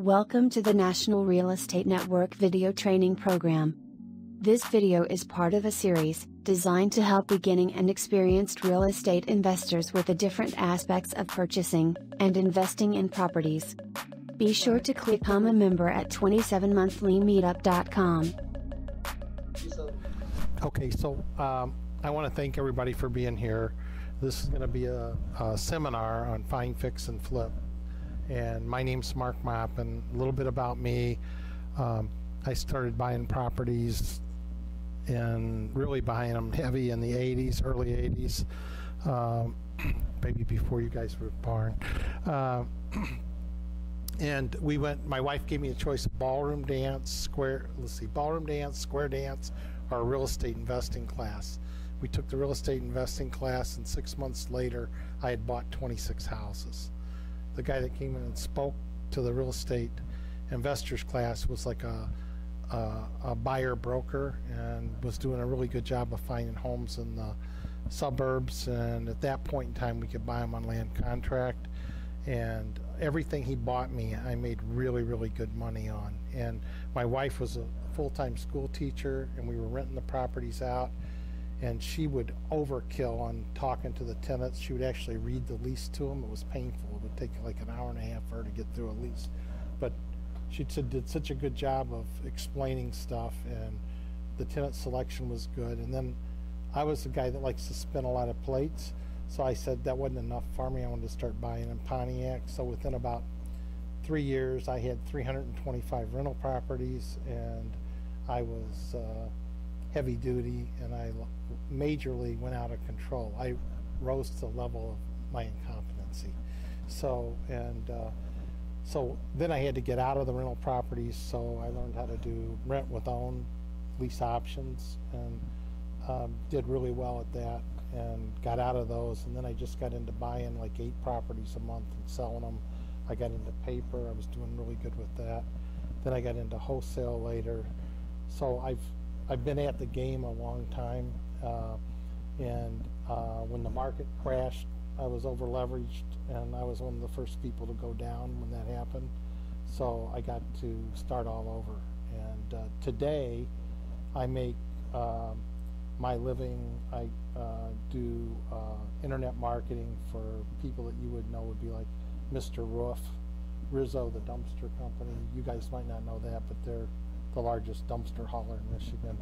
Welcome to the National Real Estate Network video training program. This video is part of a series designed to help beginning and experienced real estate investors with the different aspects of purchasing and investing in properties. Be sure to click become a member at 27monthlymeetup.com. Okay, so I want to thank everybody for being here. This is going to be a seminar on find, fix, and flip. And my name's Mark Mopp, and a little bit about me. I started buying properties and really buying them heavy in the 80s, early 80s, maybe before you guys were born. And we went, my wife gave me a choice of ballroom dance, ballroom dance, square dance, or a real estate investing class. We took the real estate investing class, and 6 months later, I had bought 26 houses. The guy that came in and spoke to the real estate investors class was like a buyer broker and was doing a really good job of finding homes in the suburbs, and at that point in time we could buy them on land contract, and everything he bought me I made really good money on. And my wife was a full-time school teacher, and we were renting the properties out, and she would overkill on talking to the tenants. She would actually read the lease to them. It was painful. It would take like an hour and a half for her to get through a lease. But she did such a good job of explaining stuff, and the tenant selection was good. And then I was the guy that likes to spin a lot of plates, so I said that wasn't enough for me. I wanted to start buying in Pontiac. So within about 3 years, I had 325 rental properties, and I was heavy duty, and I majorly went out of control. I rose to the level of my incompetency. So then I had to get out of the rental properties, so I learned how to do rent with own, lease options, and did really well at that, and got out of those. And then I just got into buying like 8 properties a month and selling them. I got into paper. I was doing really good with that. Then I got into wholesale later. So I've been at the game a long time, and when the market crashed, I was over leveraged, and I was one of the first people to go down when that happened. So I got to start all over. And today I make my living. I do internet marketing for people that you would know would be like Mr. Roof, Rizzo, the dumpster company. You guys might not know that, but they're the largest dumpster hauler in Michigan.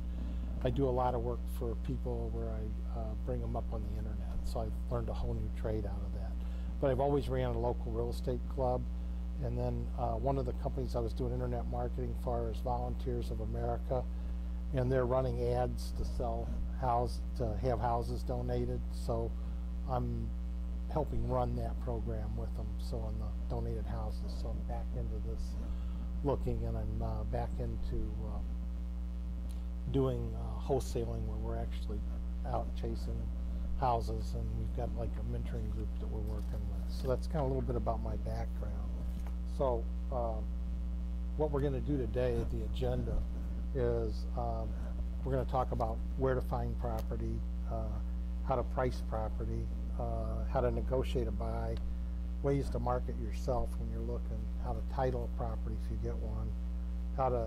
I do a lot of work for people where I bring them up on the internet, so I've learned a whole new trade out of that. But I've always ran a local real estate club, and then one of the companies I was doing internet marketing for is Volunteers of America, and they're running ads to sell to have houses donated, so I'm helping run that program with them, so on the donated houses. So I'm back into this looking, and I'm back into doing wholesaling, where we're actually out chasing houses, and we've got like a mentoring group that we're working with. So that's kind of a little bit about my background. So what we're going to do today, the agenda, is we're going to talk about where to find property, how to price property, how to negotiate a buy, ways to market yourself when you're looking, how to title a property if you get one, how to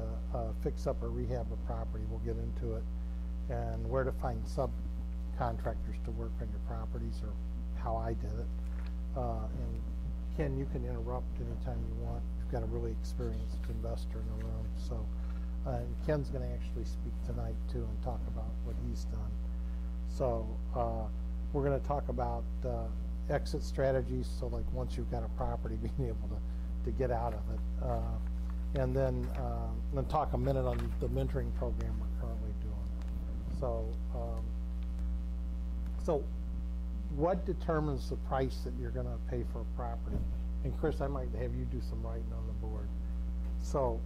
fix up or rehab a property, we'll get into it, and where to find subcontractors to work on your properties, or how I did it. And Ken, you can interrupt anytime you want. You've got a really experienced investor in the room. So Ken's going to actually speak tonight too and talk about what he's done. So we're going to talk about exit strategies, so like once you've got a property, being able to get out of it, and then talk a minute on the mentoring program we're currently doing. So what determines the price that you're going to pay for a property? And Chris, I might have you do some writing on the board. So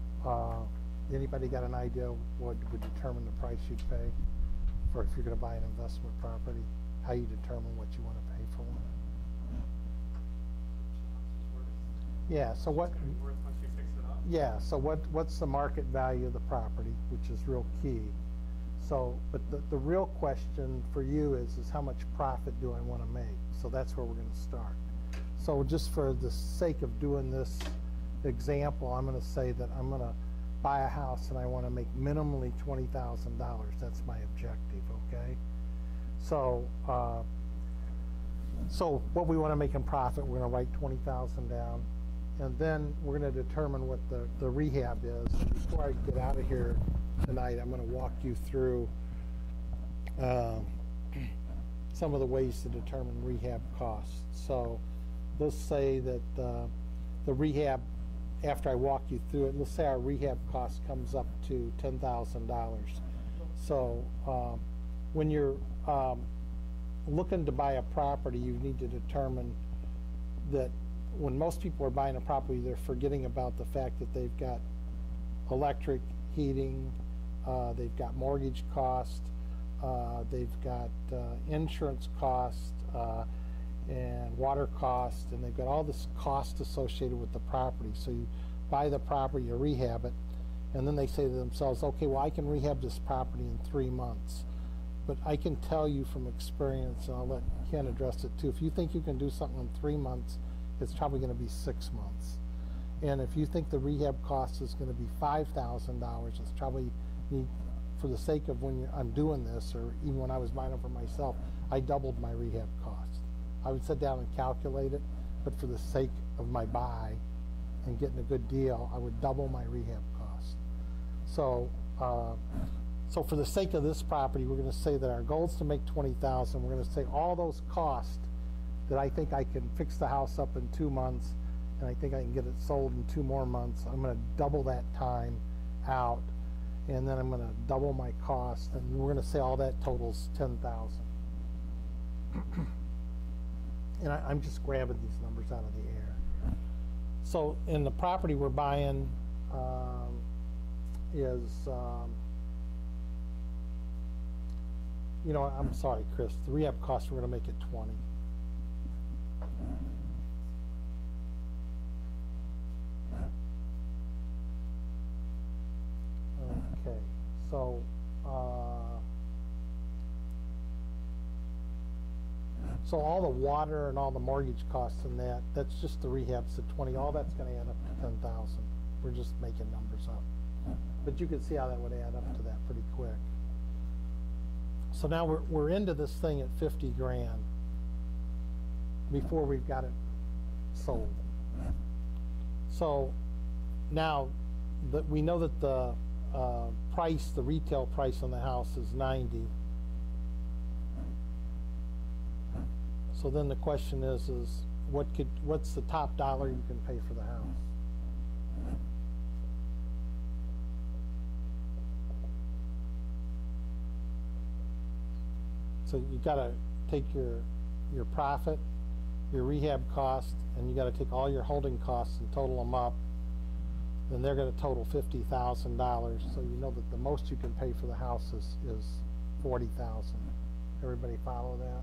anybody got an idea what would determine the price you'd pay for if you're going to buy an investment property? How you determine what you want to pay for one? Yeah, so what? Yeah, so what's the market value of the property, which is real key. So, but the real question for you is how much profit do I want to make? So that's where we're going to start. So just for the sake of doing this example, I'm going to say that I'm going to buy a house and I want to make minimally $20,000. That's my objective, okay? So, so what we want to make in profit, we're going to write $20,000 down, and then we're going to determine what the rehab is. And before I get out of here tonight, I'm going to walk you through some of the ways to determine rehab costs. So let's say that the rehab, after I walk you through it, let's say our rehab cost comes up to $10,000. So when you're looking to buy a property, you need to determine that when most people are buying a property, they're forgetting about the fact that they've got electric, heating, they've got mortgage cost, they've got insurance cost, and water cost, and they've got all this cost associated with the property. So you buy the property, you rehab it, and then they say to themselves, okay, well, I can rehab this property in 3 months. But I can tell you from experience, and I'll let Ken address it too, if you think you can do something in 3 months, it's probably going to be 6 months. And if you think the rehab cost is going to be $5,000, it's probably need, for the sake of when I'm doing this, or even when I was buying it for myself, I doubled my rehab cost. I would sit down and calculate it, but for the sake of my buy and getting a good deal, I would double my rehab cost. So, so for the sake of this property, we're going to say that our goal is to make $20,000. We're going to say all those costs that I think I can fix the house up in 2 months, and I think I can get it sold in 2 more months. I'm going to double that time out, and then I'm going to double my cost, and we're going to say all that totals $10,000. And I'm just grabbing these numbers out of the air. So in the property we're buying is, you know, I'm sorry, Chris, the rehab cost, we're going to make it 20. Okay, so so all the water and all the mortgage costs and that's just the rehab. So 20, all that's going to add up to 10,000. We're just making numbers up, but you can see how that would add up to that pretty quick. So now we're into this thing at 50 grand before we've got it sold. So now that we know that the price, the retail price on the house is 90. So then the question is what's the top dollar you can pay for the house? So you got to take your profit, your rehab cost, and you got to take all your holding costs and total them up. Then they're going to total $50,000. So you know that the most you can pay for the house is $40,000. Everybody follow that?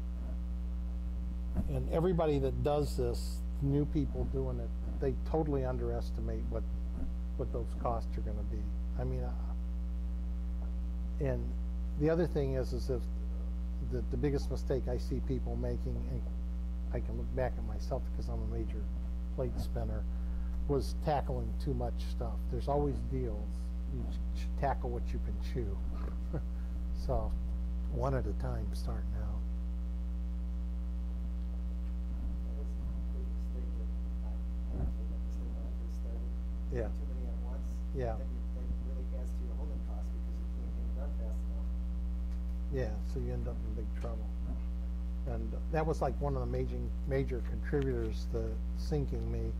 And everybody that does this, new people doing it, they totally underestimate what those costs are going to be. I mean, and the other thing is if the biggest mistake I see people making, and I can look back at myself because I'm a major plate spinner, was tackling too much stuff. There's always deals. You should tackle what you can chew. So, one at a time, starting out. Yeah. Too many at once. Yeah. Then really adds to your holding costs because you can't get it done fast enough. Yeah, so you end up in big trouble. And that was like one of the major contributors to sinking me.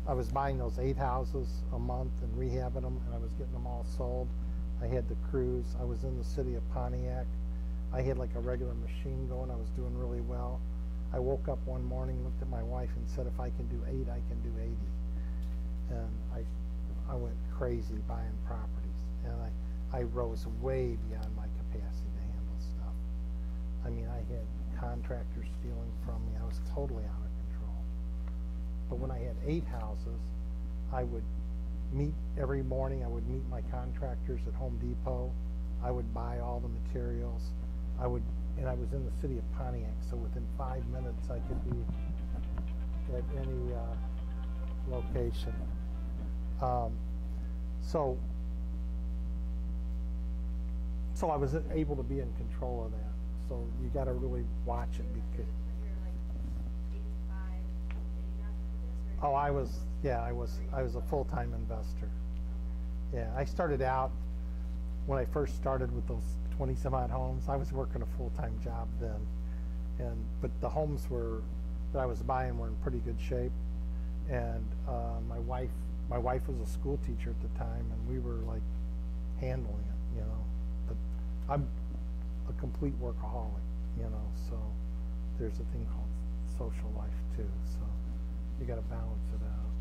I was buying those 8 houses a month and rehabbing them, and I was getting them all sold. I had the crews. I was in the city of Pontiac. I had like a regular machine going. I was doing really well. I woke up one morning, looked at my wife, and said, if I can do 8, I can do 80. And I went crazy buying properties, and I rose way beyond my capacity to handle stuff. I mean, I had contractors stealing from me. I was totally out of control. But when I had 8 houses, I would meet every morning. I would meet my contractors at Home Depot. I would buy all the materials. And I was in the city of Pontiac, so within 5 minutes I could be at any location. So I was able to be in control of that. So you got to really watch it because. Oh, I was a full-time investor. Yeah, I started out when I first started with those 20 some odd homes. I was working a full-time job then, but the homes that I was buying were in pretty good shape, and my wife was a school teacher at the time, and we were like handling it, you know. But I'm a complete workaholic, you know. So there's a thing called social life too. So you got to balance it out.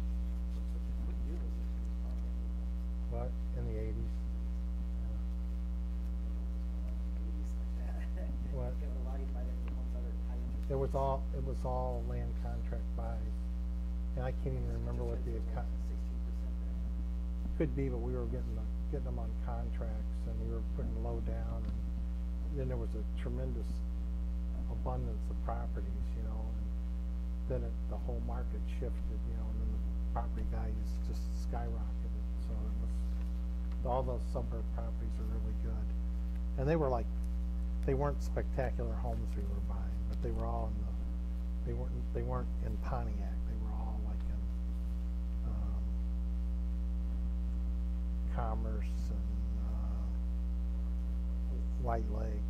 What, in the 80s? What? It was all land contract buys, and I can't even remember what the 16% could be, but we were getting them on contracts, and we were putting low down, and then there was a tremendous abundance of properties, you know, and then the whole market shifted, you know, and then the property values just skyrocketed. So it was, all those suburb properties are really good, and they weren't spectacular homes we were buying, but they were all they weren't in Pontiac. They were all like in Commerce and White Lake.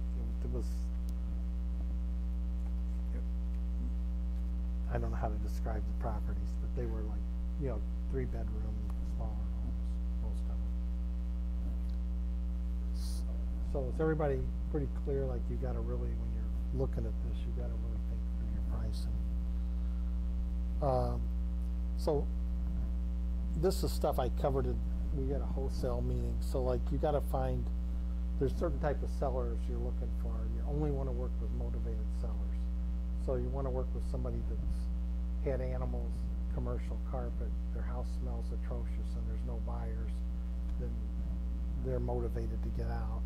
I don't know how to describe the properties, but they were like, you know, 3-bedroom, smaller homes, most of them. So is everybody pretty clear? Like, you got to really, when you're looking at this, you got to really think through your pricing. So this is stuff I covered we had a wholesale meeting. So like, you got to find, there's certain type of sellers you're looking for. You only want to work with motivated sellers. So you want to work with somebody that's had animals, commercial carpet, their house smells atrocious, and there's no buyers, then they're motivated to get out.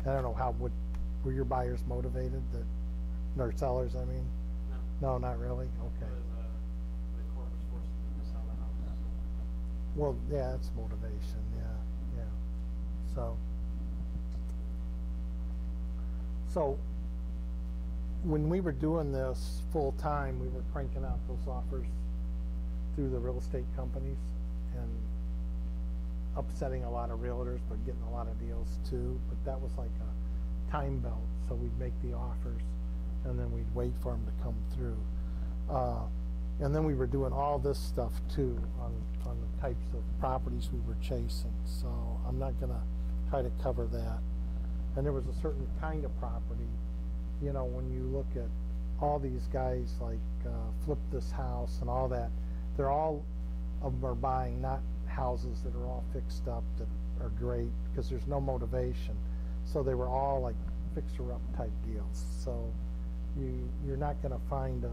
I don't know were your buyers motivated, or sellers, I mean? No, not really? Okay. The court was forcing them to sell the house. Well, yeah, that's motivation, yeah. So when we were doing this full time, we were cranking out those offers through the real estate companies and upsetting a lot of realtors, but getting a lot of deals too. But that was like a time belt. So we'd make the offers, and then we'd wait for them to come through. And then we were doing all this stuff too on the types of properties we were chasing. So I'm not going to try to cover that. And there was a certain kind of property, you know, when you look at all these guys like Flip This House and all that, they're all of them are buying not houses that are all fixed up that are great, because there's no motivation. So they were all like fixer-up type deals. So you're not going to find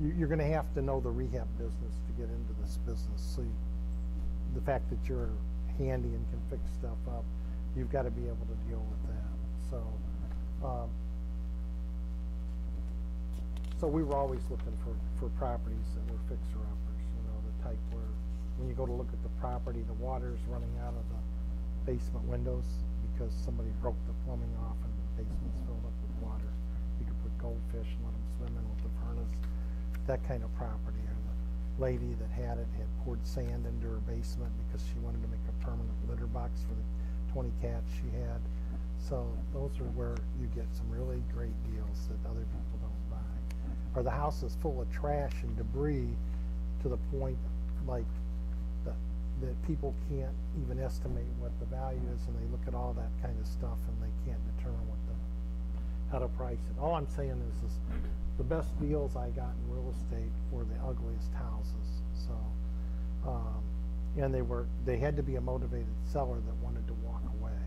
you're going to have to know the rehab business to get into this business. So the fact that you're handy and can fix stuff up, you've got to be able to deal with that. So we were always looking for properties that were fixer-uppers, you know, the type where when you go to look at the property, the water's running out of the basement windows because somebody broke the plumbing off and the basement's filled up with water. You could put goldfish and let them swim in with the furnace, that kind of property. Or the lady that had poured sand into her basement because she wanted to make a permanent litter box for the 20 cats she had. So those are where you get some really great deals that other people don't buy. Or the house is full of trash and debris to the point like that people can't even estimate what the value is, and they look at all that kind of stuff and they can't determine how to price it. All I'm saying is the best deals I got in real estate were the ugliest houses. So and they had to be a motivated seller that wanted to walk away.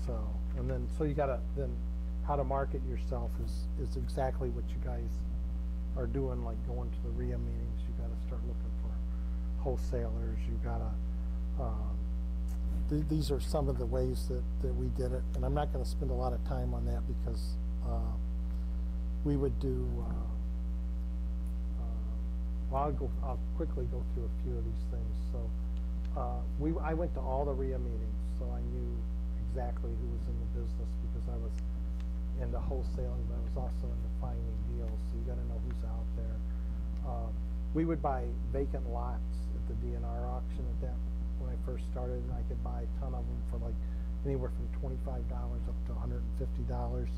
So you gotta then how to market yourself is exactly what you guys are doing, like going to the RIA meetings. You got to start looking for wholesalers. You got to these are some of the ways that we did it, and I'm not going to spend a lot of time on that because I'll quickly go through a few of these things. So, I went to all the RIA meetings, so I knew exactly who was in the business because I was into wholesaling, but I was also into finding deals. So you got to know who's out there. We would buy vacant lots at the DNR auction when I first started, and I could buy a ton of them for like anywhere from $25 up to $150.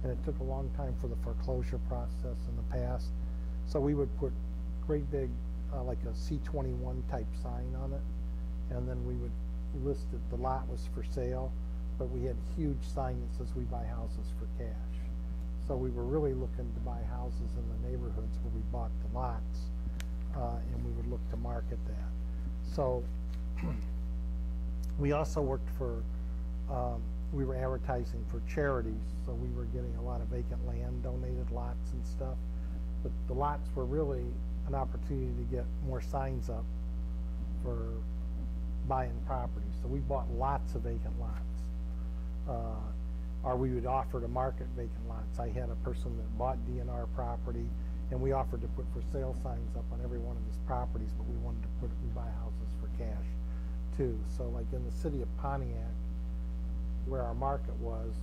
And it took a long time for the foreclosure process in the past. So we would put great big, like a C21 type sign on it, and then we would list that the lot was for sale, but we had huge sign that says we buy houses for cash. So we were really looking to buy houses in the neighborhoods where we bought the lots, and we would look to market that. So we also worked for, we were advertising for charities, so we were getting a lot of vacant land, donated lots and stuff. But the lots were really an opportunity to get more signs up for buying property. So we bought lots of vacant lots. Or we would offer to market vacant lots. I had a person that bought DNR property, and we offered to put for sale signs up on every one of his properties, but we wanted to we buy houses for cash too. So like in the city of Pontiac, where our market was,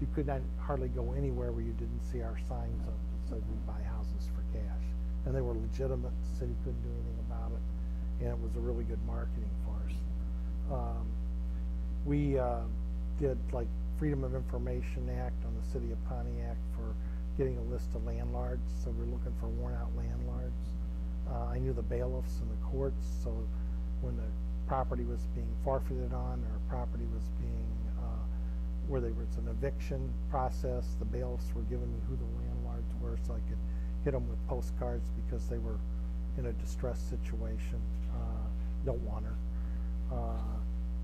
you could not hardly go anywhere where you didn't see our signs up that said we buy houses for cash. And they were legitimate. The city couldn't do anything about it, and it was a really good marketing for us. We did like Freedom of Information Act on the city of Pontiac for getting a list of landlords. So we're looking for worn out landlords. I knew the bailiffs in the courts, so when the property was being forfeited on, or property was being where there was an eviction process, the bailiffs were giving me who the landlords were, so I could hit them with postcards because they were in a distressed situation. Don't want her.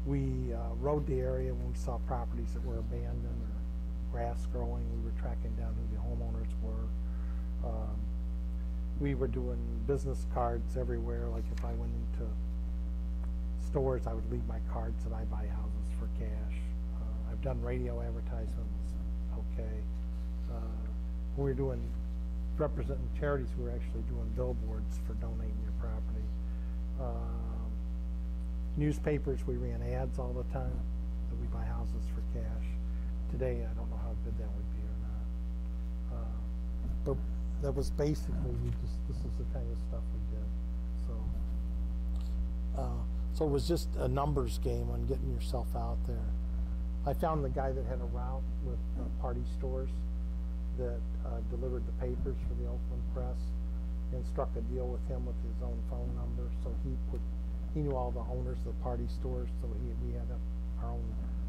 We rode the area when we saw properties that were abandoned or grass growing. We were tracking down who the homeowners were. We were doing business cards everywhere. Like if I went into stores, I would leave my cards that I buy houses for cash. I've done radio advertisements. Okay. We were doing representing charities. We were actually doing billboards for donating your property. Newspapers, we ran ads all the time that we buy houses for cash. Today, I don't know how good that would be or not. But that was basically, this is the kind of stuff we did. So it was just a numbers game on getting yourself out there. I found the guy that had a route with party stores that delivered the papers for the Oakland Press, and struck a deal with him with his own phone number. So he knew all the owners of the party stores, so we had our own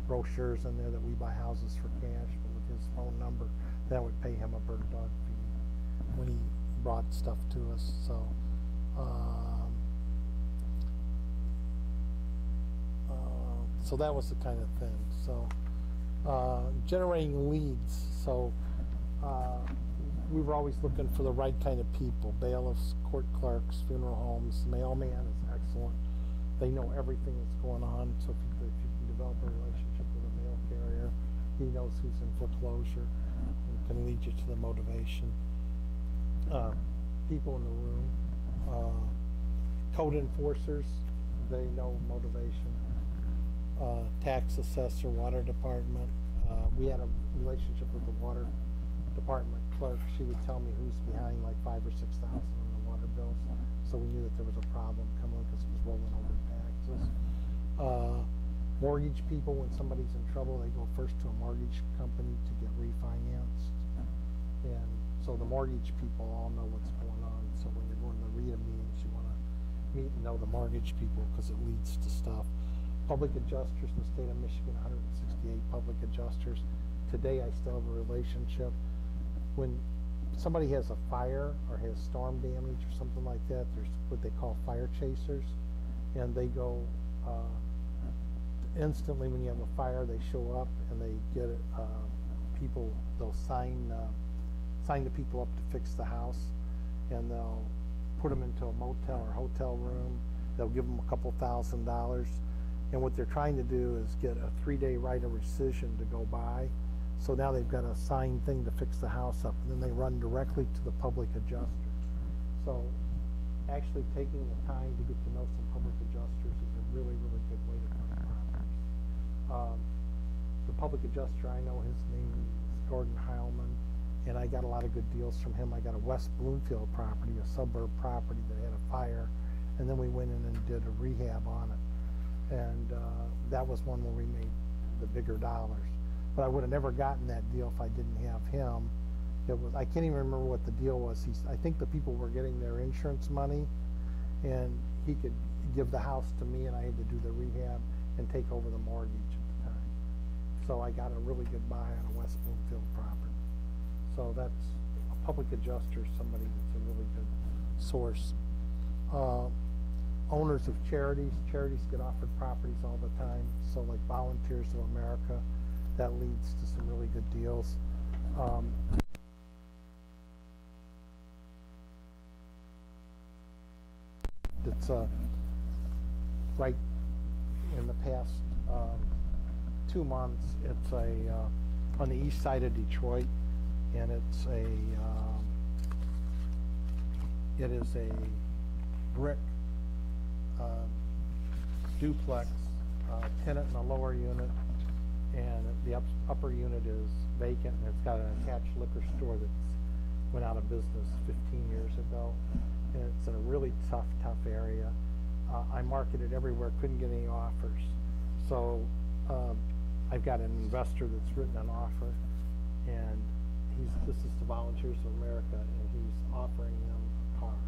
brochures in there that we buy houses for cash, but with his phone number, that would pay him a bird dog fee when he brought stuff to us. So that was the kind of thing. So generating leads. So we were always looking for the right kind of people: bailiffs, court clerks, funeral homes. The mailman is excellent. They know everything that's going on. So if you can develop a relationship with a mail carrier, he knows who's in foreclosure and can lead you to the motivation. People in the room, code enforcers, they know motivation. Tax assessor, water department. We had a relationship with the water department clerk. She would tell me who's behind like $5,000 or $6,000 on the water bills, so we knew that there was a problem coming because it was rolling over taxes. Mortgage people, when somebody's in trouble, they go first to a mortgage company to get refinanced, and so the mortgage people all know what's going on. So when you're going to the RIA meetings, you want to meet and know the mortgage people because it leads to stuff. Public adjusters in the state of Michigan, 168 public adjusters. Today, I still have a relationship. When somebody has a fire or has storm damage or something like that, there's what they call fire chasers, and they go instantly when you have a fire. They show up and they get people. They'll sign the people up to fix the house, and they'll put them into a motel or hotel room. They'll give them a couple $1,000. And what they're trying to do is get a 3-day right of rescission to go by. So now they've got a signed thing to fix the house up, and then they run directly to the public adjuster. So actually taking the time to get to know some public adjusters is a really, really good way to find properties. The public adjuster, I know his name is Gordon Heilman, and I got a lot of good deals from him. I got a West Bloomfield property, a suburb property that had a fire, and then we went in and did a rehab on it. And that was one where we made the bigger dollars. But I would have never gotten that deal if I didn't have him. It was, I can't even remember what the deal was. I think the people were getting their insurance money, and he could give the house to me, and I had to do the rehab and take over the mortgage at the time. So I got a really good buy on a West Bloomfield property. So that's a public adjuster, somebody that's a really good source. Owners of charities get offered properties all the time. So like Volunteers of America, that leads to some really good deals. It's right in the past 2 months. It's on the east side of Detroit, and it's it is a brick duplex, tenant in the lower unit, and the upper unit is vacant, and it's got an attached liquor store that went out of business 15 years ago. And it's in a really tough area. I marketed everywhere, couldn't get any offers. So I've got an investor that's written an offer, and this is the Volunteers of America, and he's offering them a car.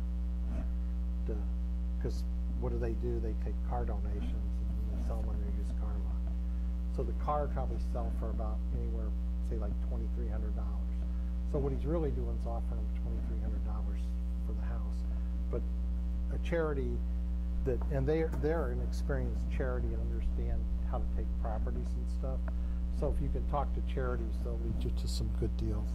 Because what do? They take car donations and they sell them on their used car lot. So the car would probably sell for about anywhere, say like $2,300. So what he's really doing is offering them $2,300 for the house. But a charity that, and they're an experienced charity and understand how to take properties and stuff. So if you can talk to charities, they'll lead you to some good deals.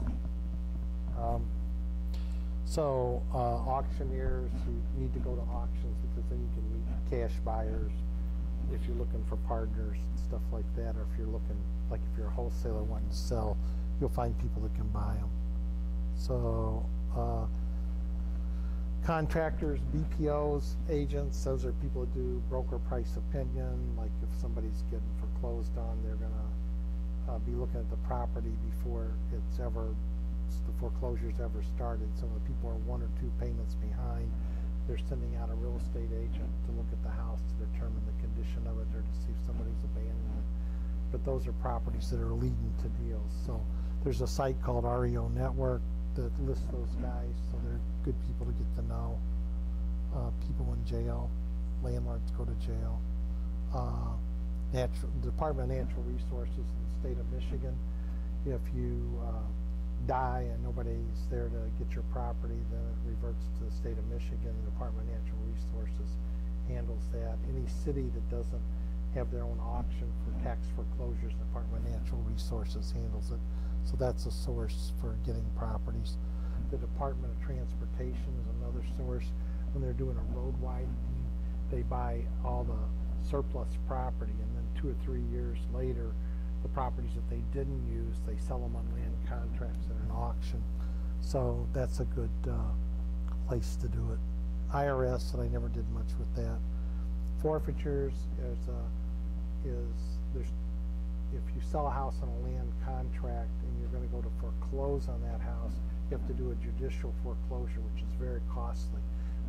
Auctioneers, you need to go to auctions because then you can meet cash buyers if you're looking for partners and stuff like that, or if you're looking, like if you're a wholesaler wanting to sell, you'll find people that can buy them. So contractors, BPOs, agents, those are people that do broker price opinion. Like if somebody's getting foreclosed on, they're going to be looking at the property before the foreclosure's ever started. Some of the people are 1 or 2 payments behind. They're sending out a real estate agent to look at the house to determine the condition of it or to see if somebody's abandoning it. But those are properties that are leading to deals. So there's a site called REO Network that lists those guys, so they're good people to get to know. People in jail, landlords go to jail. Department of Natural Resources in the state of Michigan, if you die and nobody's there to get your property, then it reverts to the state of Michigan. The Department of Natural Resources handles that. Any city that doesn't have their own auction for tax foreclosures, the Department of Natural Resources handles it. So that's a source for getting properties. The Department of Transportation is another source. When they're doing a road widening, they buy all the surplus property, and then 2 or 3 years later, the properties that they didn't use, they sell them on land contracts at an auction. So that's a good place to do it. IRS, and I never did much with that. Forfeitures if you sell a house on a land contract and you're going to go to foreclose on that house, you have to do a judicial foreclosure, which is very costly.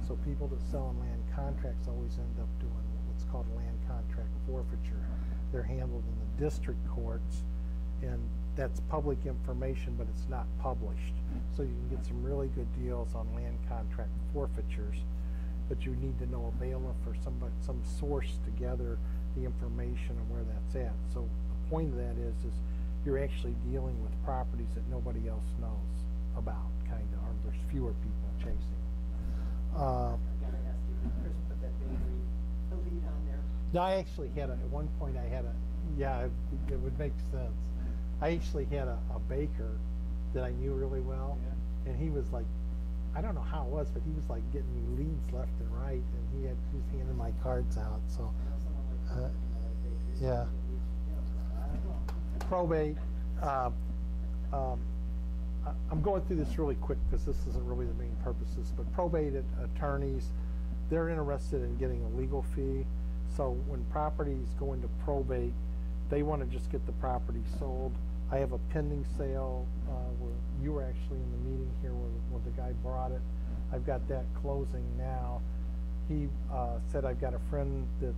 So people that sell on land contracts always end up doing what's called a land contract forfeiture. They're handled in the district courts, and that's public information, but it's not published. So you can get some really good deals on land contract forfeitures, but you need to know a bailiff or some source to gather the information on where that's at. So the point of that is you're actually dealing with properties that nobody else knows about, kind of, or there's fewer people chasing. I gotta ask you, did Chris put that bakery lead on there? No, I actually had at one point it would make sense. I actually had a baker that I knew really well, and he was like, I don't know how it was, but he was like getting me leads left and right, and he was handing my cards out. So, yeah. Probate, I'm going through this really quick because this isn't really the main purposes, but probate attorneys, they're interested in getting a legal fee. So when properties go into probate, they want to just get the property sold. I have a pending sale where you were actually in the meeting here where the guy brought it. I've got that closing now. He said, I've got a friend that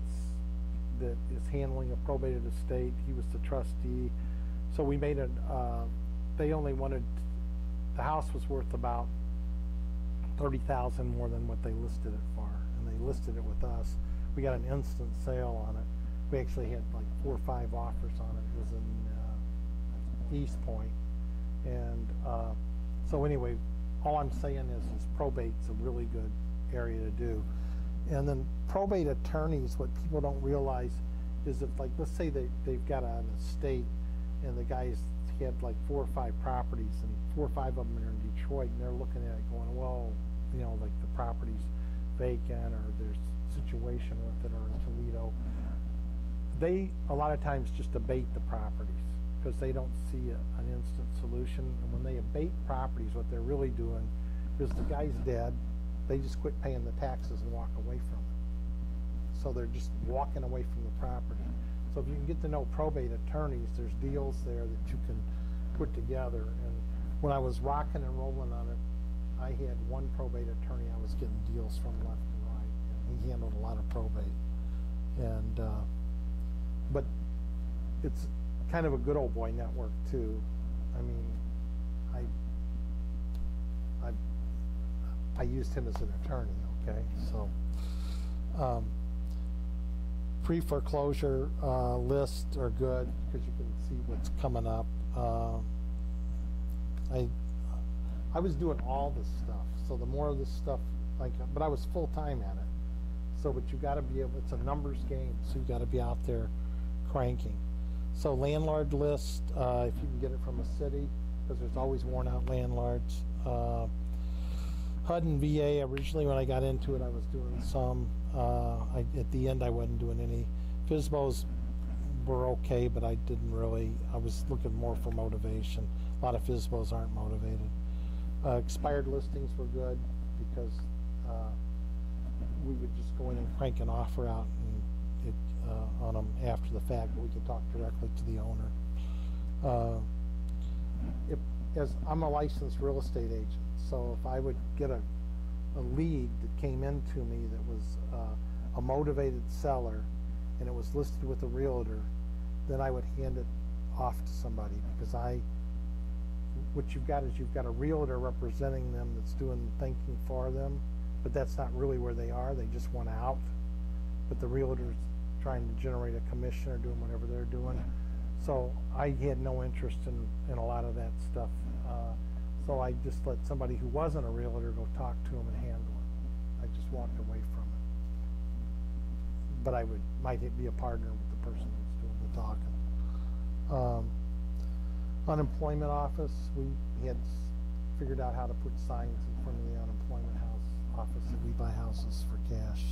is handling a probated estate. He was the trustee. So we made they only wanted, the house was worth about $30,000 more than what they listed it for, and they listed it with us. We got an instant sale on it. We actually had like 4 or 5 offers on it. It was in East Point, and so anyway, all I'm saying is probate's a really good area to do. And then probate attorneys, what people don't realize is that, like, let's say they've got an estate and the guy's had like 4 or 5 properties and 4 or 5 of them are in Detroit, and they're looking at it going, well, you know, like the property's vacant or there's situation with it, or in Toledo. They a lot of times just abate the properties because they don't see an instant solution. And when they abate properties, what they're really doing is the guy's dead, they just quit paying the taxes and walk away from it. So they're just walking away from the property. So if you can get to know probate attorneys, there's deals there that you can put together. And when I was rocking and rolling on it, I had one probate attorney I was getting deals from left and right, and he handled a lot of probate. And but it's kind of a good old boy network too. I mean, I used him as an attorney. Okay, so pre-foreclosure lists are good because you can see what's coming up. I was doing all this stuff, so the more of this stuff, but I was full-time at it. So, but you got to be able, it's a numbers game, so you got to be out there cranking. So landlord list, if you can get it from a city, because there's always worn out landlords. HUD and VA, originally when I got into it, I was doing some. At the end, I wasn't doing any. FSBOs were okay, but I didn't really, I was looking more for motivation. A lot of FSBOs aren't motivated. Expired listings were good because we would just go in and crank an offer out and on them after the fact, but we could talk directly to the owner. As I'm a licensed real estate agent, so if I would get a lead that came into me that was a motivated seller and it was listed with a realtor, then I would hand it off to somebody, because what you've got is you've got a realtor representing them that's doing thinking for them, but that's not really where they are. They just want out, but the realtor's trying to generate a commission or doing whatever they're doing. So I had no interest in a lot of that stuff. So I just let somebody who wasn't a realtor go talk to them and handle it. I just walked away from it. But I might be a partner with the person who's doing the talking. Unemployment office, we had figured out how to put signs in front of the unemployment office that we buy houses for cash.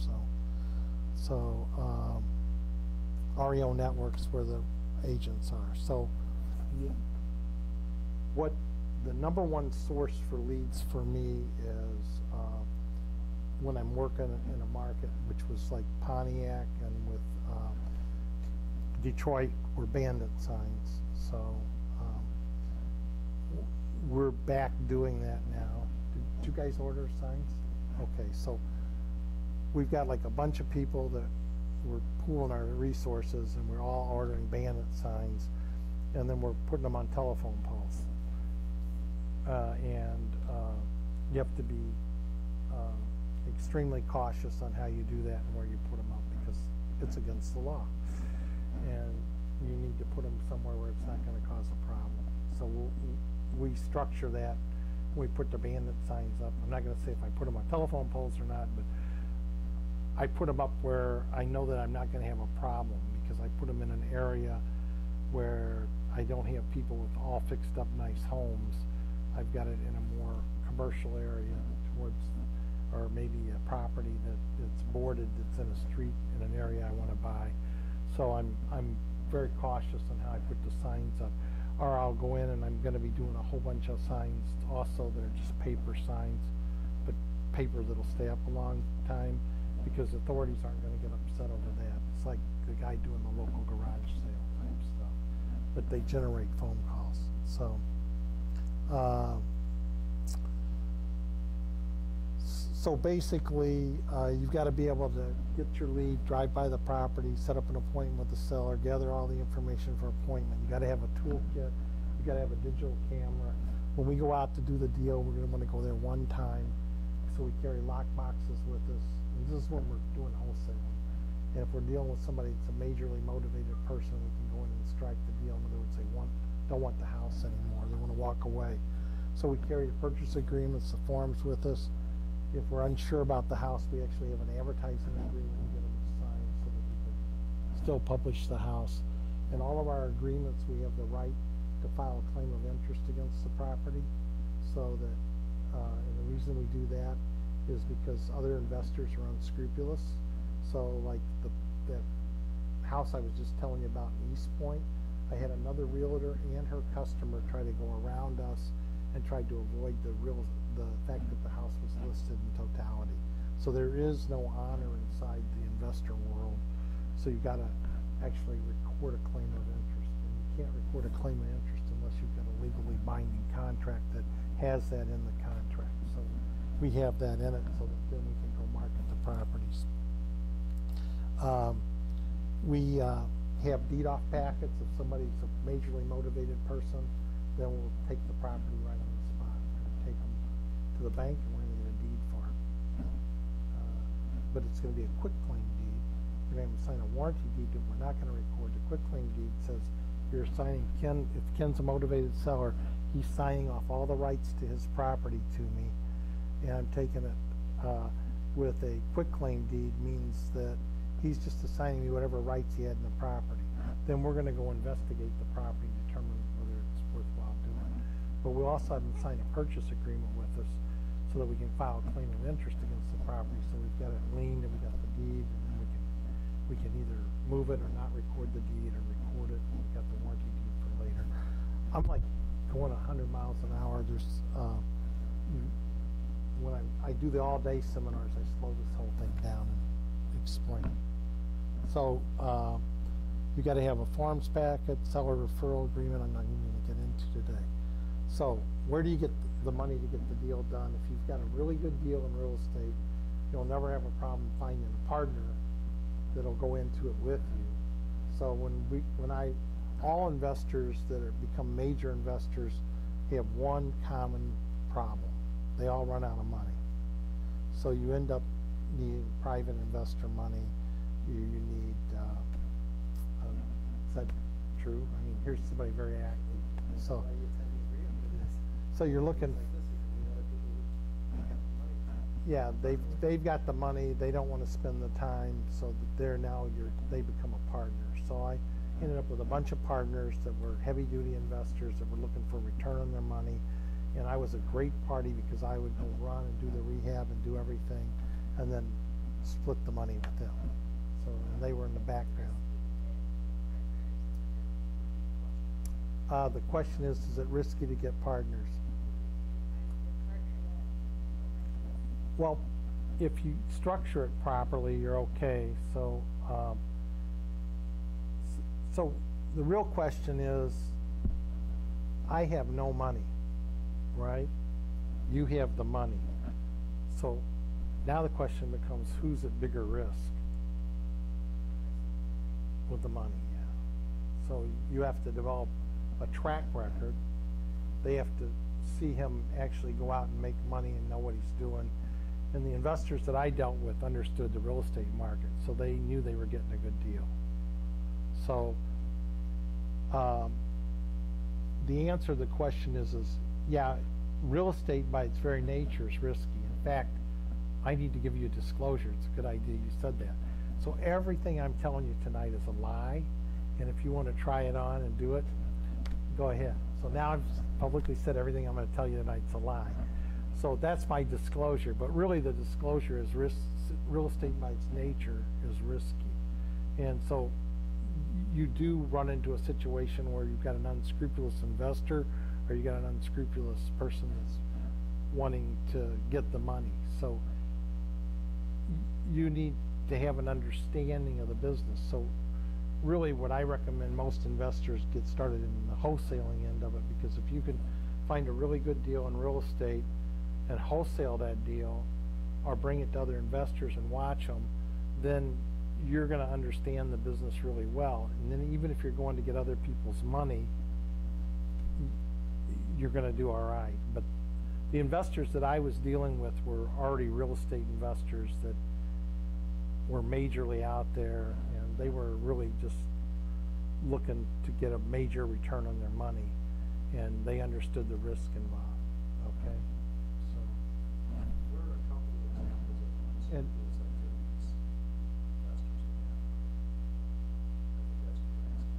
So REO networks where the agents are. So what the number one source for leads for me is when I'm working in a market, which was like Pontiac and with Detroit, were bandit signs. So we're back doing that now. Did you guys order signs? Okay, so we've got like a bunch of people that we're pooling our resources, and we're all ordering bandit signs, and then we're putting them on telephone poles. You have to be extremely cautious on how you do that and where you put them up, because it's against the law. And you need to put them somewhere where it's not going to cause a problem. So we structure that when we put the bandit signs up. I'm not going to say if I put them on telephone poles or not, but I put them up where I know that I'm not going to have a problem, because I put them in an area where I don't have people with all fixed up nice homes. I've got it in a more commercial area towards, or maybe a property that's boarded, that's in a street in an area I want to buy. So I'm very cautious on how I put the signs up. or I'll go in and I'm going to be doing a whole bunch of signs also. They're just paper signs, but paper that'll stay up a long time, because authorities aren't going to get upset over that. It's like the guy doing the local garage sale type stuff, but they generate phone calls. So so basically, you've got to be able to get your lead, drive by the property, set up an appointment with the seller, gather all the information for appointment. You got to have a toolkit. You got to have a digital camera. When we go out to do the deal, we're going to want to go there one time, so we carry lock boxes with us. And this is when we're doing wholesaling. And if we're dealing with somebody that's a majorly motivated person, we can go in and strike the deal. In other words, they don't want the house anymore. They want to walk away. So we carry the purchase agreements, the forms with us. If we're unsure about the house, we actually have an advertising agreement and get them signed so that we can still publish the house. In all of our agreements, we have the right to file a claim of interest against the property, so that, and the reason we do that is because other investors are unscrupulous. So like that house I was just telling you about in East Point, I had another realtor and her customer try to go around us and tried to avoid the fact that the house was listed in totality. So there is no honor inside the investor world. So you've got to actually record a claim of interest. And you can't record a claim of interest unless you've got a legally binding contract that has that in the contract. So we have that in it, so that then we can go market the properties. We have deed-off packets. If somebody's a majorly motivated person, then we'll take the property right on the spot. We're going to take them to the bank, and we're going to get a deed for it. But it's going to be a quitclaim deed. We're going to have them sign a warranty deed that we're not going to record. The quitclaim deed says you're signing Ken. If Ken's a motivated seller, he's signing off all the rights to his property to me, and I'm taking it with a quitclaim deed means that he's just assigning me whatever rights he had in the property. Then we're going to go investigate the property and determine whether it's worthwhile doing. But we'll also have them sign a purchase agreement with us so that we can file a claim of interest against the property. So we've got it liened and we've got the deed, and then we can either move it or not record the deed, or record it and we've got the warranty deed for later. I'm like going 100 miles an hour. There's when I do the all-day seminars, I slow this whole thing down and explain. So you got to have a forms packet, seller referral agreement. I'm not even going to get into today. So where do you get the money to get the deal done? If you've got a really good deal in real estate, you'll never have a problem finding a partner that'll go into it with you. So all investors that become major investors have one common problem. They all run out of money. So you end up needing private investor money. You need, is that true? I mean, here's somebody very active. So you're looking, yeah, they've got the money. They don't want to spend the time, so that they become a partner. So I ended up with a bunch of partners that were heavy-duty investors that were looking for a return on their money. And I was a great party because I would go run and do the rehab and do everything, and then split the money with them. So, and they were in the background. The question is it risky to get partners? Well, if you structure it properly, you're okay. So, so the real question is, I have no money, right? You have the money. So now the question becomes, who's at bigger risk with the money? Yeah. So you have to develop a track record. They have to see him actually go out and make money and know what he's doing. And the investors that I dealt with understood the real estate market, so they knew they were getting a good deal. So the answer to the question is yeah, real estate by its very nature is risky. In fact, I need to give you a disclosure. It's a good idea you said that. So everything I'm telling you tonight is a lie, and if you want to try it on and do it, go ahead. So now I've publicly said everything I'm going to tell you tonight's a lie. So that's my disclosure, but really the disclosure is real estate by its nature is risky. And so you do run into a situation where you've got an unscrupulous investor, or you got an unscrupulous person that's wanting to get the money. So you need to have an understanding of the business. So really what I recommend most investors get started in the wholesaling end of it, because if you can find a really good deal in real estate and wholesale that deal, or bring it to other investors and watch them, then you're going to understand the business really well. And then even if you're going to get other people's money, you're going to do all right. But the investors that I was dealing with were already real estate investors that were majorly out there, and they were really just looking to get a major return on their money, and they understood the risk involved. Okay, so What are a couple of examples of And- unscrupulous activities investors can have? I think that's what you're asking.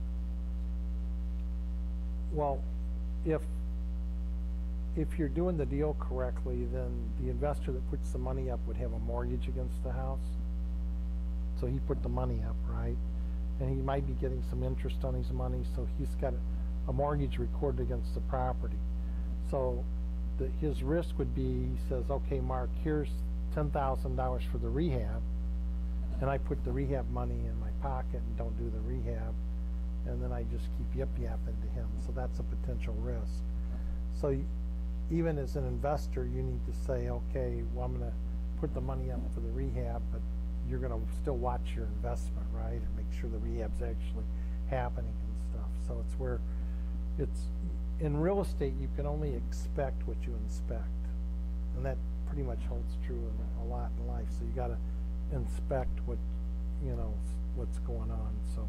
well, if you're doing the deal correctly, then the investor that puts the money up would have a mortgage against the house. So he put the money up, right? And he might be getting some interest on his money, so he's got a mortgage recorded against the property. So his risk would be, he says, okay, Mark, here's $10,000 for the rehab, and I put the rehab money in my pocket and don't do the rehab, and then I just keep yip-yapping to him. So that's a potential risk. So even as an investor, you need to say, okay, well, I'm going to put the money up for the rehab, but you're going to still watch your investment, right, and make sure the rehab's actually happening and stuff. So it's where it's, in real estate, you can only expect what you inspect, and that pretty much holds true in a lot in life. So you got to inspect what, what's going on. So,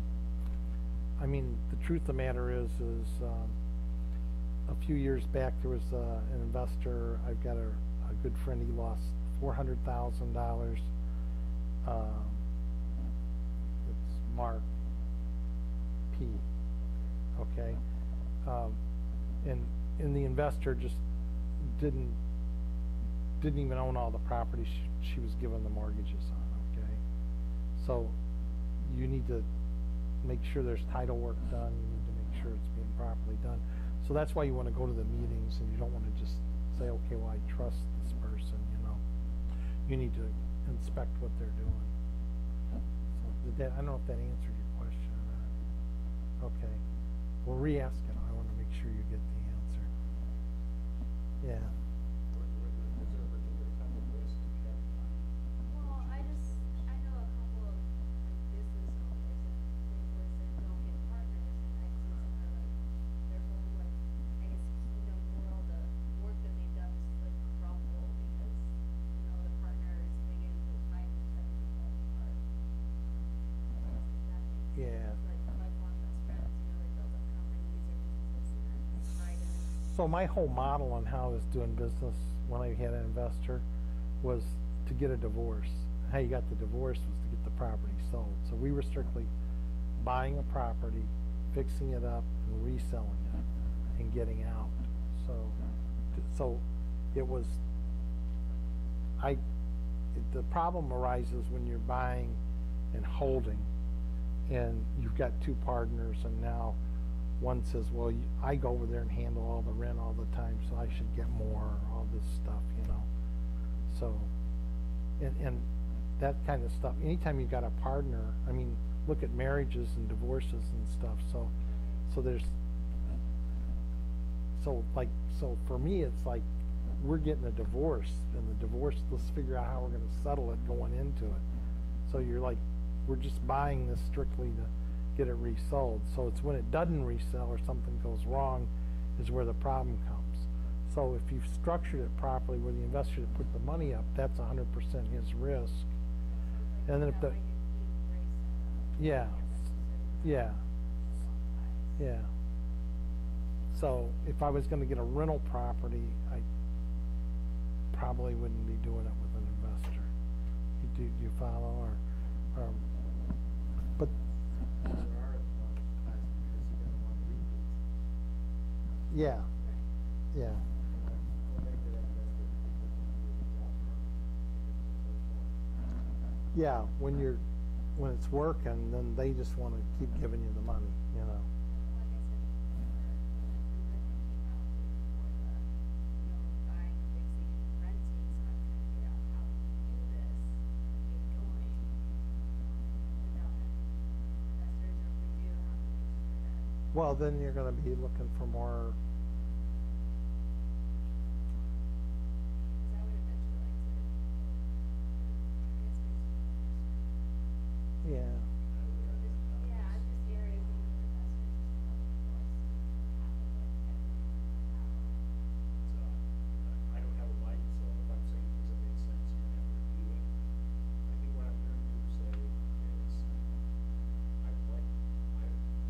I mean, the truth of the matter is a few years back there was an investor. I've got a good friend. He lost $400,000. It's Mark P. Okay, and the investor just didn't even own all the property she was given the mortgages on. Okay, so you need to make sure there's title work done. You need to make sure it's being properly done. So that's why you want to go to the meetings, and you don't want to just say, okay, well, I trust this person. You need to inspect what they're doing. So I don't know if that answered your question or not. Okay. Well, re-ask it. I want to make sure you get the answer. Yeah. Is there a particular type of risk that you have in mind? Well, I know a couple of business owners and things that don't get partners, and I see some are like, their whole I guess, more all the work that they've done is like crumble because, the partner is bringing in the time and everything falls apart. Yeah. Like lifelong best friends, they build up companies or businesses and then right in. So my whole model on how I was doing business when I had an investor was to get a divorce. How you got the divorce was to get the property sold. So we were strictly buying a property, fixing it up, and reselling it, and getting out. So it was, the problem arises when you're buying and holding, and you've got two partners, and now one says, well, I go over there and handle all the rent all the time, so I should get more, all this stuff, So, and that kind of stuff, anytime you've got a partner, I mean, look at marriages and divorces and stuff, so for me, it's like, we're getting a divorce, and the divorce, let's figure out how we're gonna settle it going into it. So you're like, we're just buying this strictly to get it resold. So it's when it doesn't resell or something goes wrong is where the problem comes. So if you've structured it properly where the investor to put the money up, that's 100% his risk. And then if the, yeah, so if I was going to get a rental property, I probably wouldn't be doing it with an investor. Do you follow? Or but There are times because you got a lot of repeats. yeah. What make that investor think that you can do a job for them? Yeah, when you're when it's working, then they just want to keep giving you the money, you know. Like I said before, buying, fixing, and renting, so I'm trying to figure out how to do this and get going without having investors, or if we do, how to make sure that. Well, then you're going to be looking for more. Because I would eventually like to, I guess maybe some investors. Yeah. Yeah, I'm just area with investors just to help us have it like everyone have. I don't have a mic, so if I'm saying things that make sense, you're gonna have to review it. I think what I'm hearing you say is,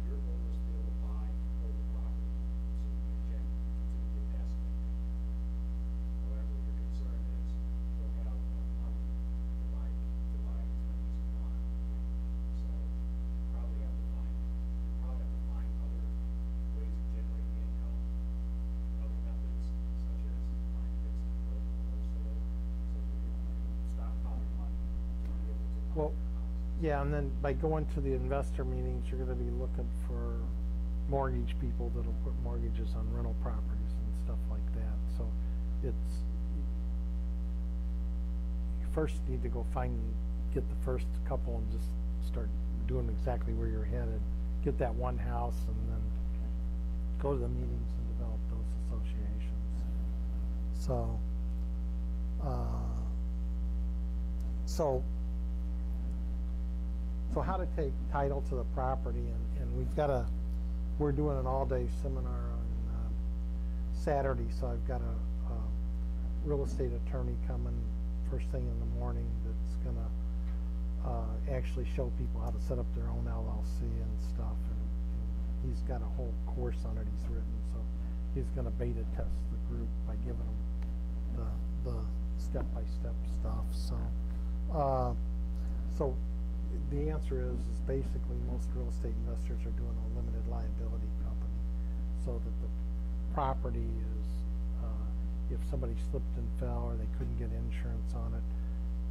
your goal is to be able to buy and hold the property, so you can continue to get passive income. However, your concern is, you'll have money to buy as many as you want. So, you probably have to find other ways of generating income, other methods, such as buying, fixing, and flip, wholesale, so you can stockpile your money to be able to buy Well, your house. yeah, and then by going to the investor meetings, you're going to be looking for mortgage people that'll put mortgages on rental properties and stuff like that. So it's, you first need to go get the first couple and just start doing exactly where you're headed. Get that one house and then go to the meetings and develop those associations. So, so how to take title to the property, and we're doing an all-day seminar on Saturday, so I've got a real estate attorney coming first thing in the morning that's gonna actually show people how to set up their own LLC and stuff, and he's got a whole course on it he's written, so he's gonna beta test the group by giving them the step-by-step stuff. So the answer is basically most real estate investors are doing a limited liability company, so that the property is, if somebody slipped and fell or they couldn't get insurance on it,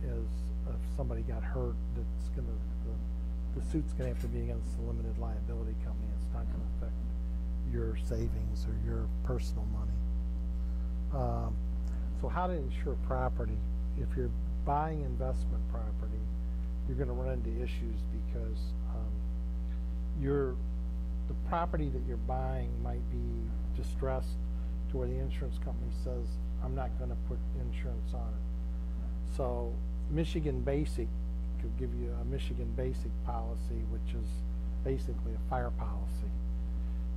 is if somebody got hurt, that's gonna, the suit's gonna have to be against the limited liability company. It's not gonna affect your savings or your personal money. So how to insure property? If you're buying investment property, you're going to run into issues because the property that you're buying might be distressed to where the insurance company says, I'm not going to put insurance on it. So Michigan Basic could give you a Michigan Basic policy, which is basically a fire policy.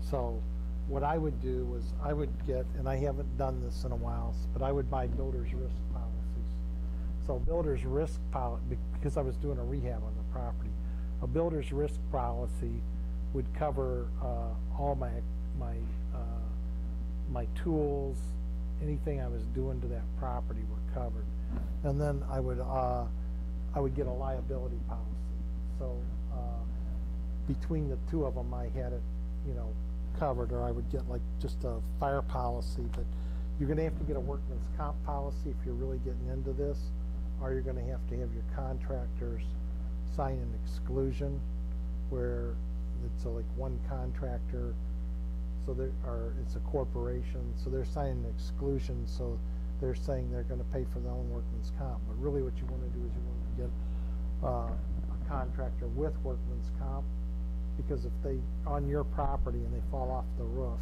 So what I would do was I would get, and I haven't done this in a while, but I would buy builder's risk policies. So builder's risk policy, because I was doing a rehab on the property, a builder's risk policy would cover all my tools, anything I was doing to that property were covered. And then I would get a liability policy. So between the two of them, I had it, covered, or I would get like just a fire policy. But you're going to have to get a workman's comp policy if you're really getting into this, or you're going to have your contractors sign an exclusion where it's like one contractor, so it's a corporation, so they're signing an exclusion, so they're saying they're going to pay for their own workman's comp. But really what you want to do is you want to get a contractor with workman's comp, because if they on your property and they fall off the roof